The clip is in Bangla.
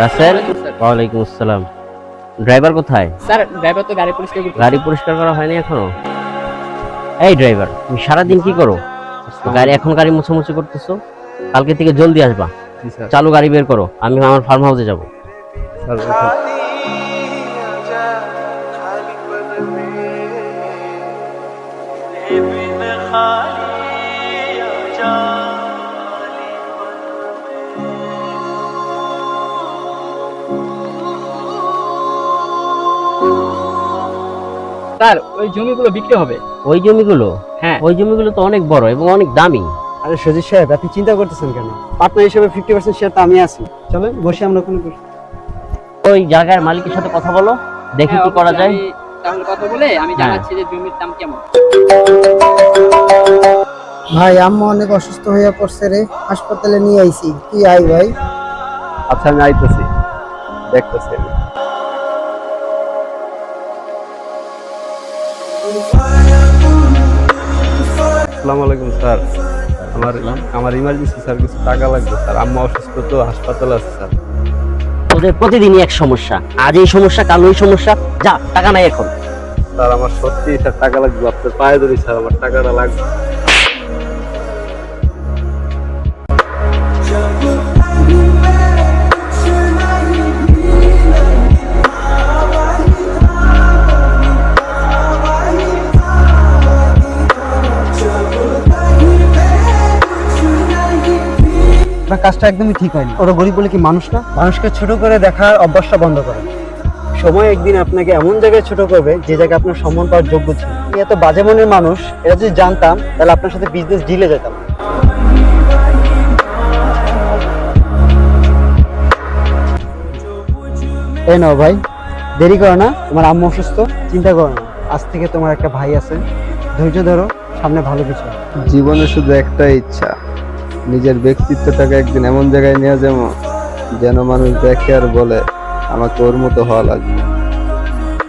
রাসেল, ওয়ালাইকুম আসসালাম। ড্রাইভার কোথায়? স্যার ড্রাইভার তো গাড়ি পরিষ্কার করতে। গাড়ি পরিষ্কার করা হয়নি এখনো? এই ড্রাইভার, তুমি সারাদিন কি করো? গাড়ি মুছামুছি করতেছো, কালকে থেকে জলদি আসবা। চালু গাড়ি বের করো, আমি আমার ফার্ম হাউসে যাবো। স্যার ওই জমিগুলো বিক্রি হবে। ওই জমিগুলো? হ্যাঁ। ওই জমিগুলো তো অনেক বড় এবং অনেক দামি। আরে সজিদ সাহেব, আপনি চিন্তা করতেছেন কেন? পার্টনার হিসেবে 50% শেয়ার তো আমি আছি। চলেন বসে আমরা ওখানে বসি। ওই জায়গার মালিকের সাথে কথা বলো, দেখি কি করা যায়। তাহলে কথা বলে আমি জানাচ্ছি যে জমির দাম কেমন। ভাই আম্মু অনেক অসুস্থ হয়ে পড়ছে রে, হাসপাতালে নিয়ে আইছি। কি আই ভাই? আচ্ছা আমি আইতেছি, দেখতেছি। আসসালামু আলাইকুম স্যার। আমার ইমার্জেন্সি স্যার, কিছু টাকা লাগবে স্যার। আম্মা অসুস্থ তো, হাসপাতালে আছে স্যার। ওদের প্রতিদিনই এক সমস্যা, আজ এই সমস্যা কাল ওই সমস্যা। যা, টাকা নাই এখন। স্যার আমার সত্যি স্যার টাকা লাগবে, আপনার পায়ে ধরি স্যার, আমার টাকাটা লাগবে। আপনার কাজটা একদমই ঠিক হয়নি। ওরা গরিব বলে কি মানুষ না? মানুষকে ছোট করে দেখার অভ্যাসটা বন্ধ করেন। সময় একদিন আপনাকে এমন জায়গায় ছোট করবে যে জায়গায় আপনার সম্মান পাওয়ার যোগ্য ছিল। আমি এত বাজে মনের মানুষ, এটা যদি জানতাম তাহলে আপনার সাথে বিজনেস ডিলে যেতাম। এই নাও ভাই, দেরি করো না, তোমার আম্মু অসুস্থ, চিন্তা করো না। আজ থেকে তোমার একটা ভাই আছে, ধৈর্য ধরো, সামনে ভালো কিছু হবে। জীবনে শুধু একটাই ইচ্ছা, নিজের ব্যক্তিত্বটাকে একদিন এমন জায়গায় নিয়ে যাবো যেন মানুষ দেখে আর বলে আমাকে ওর মতো হওয়া লাগবে।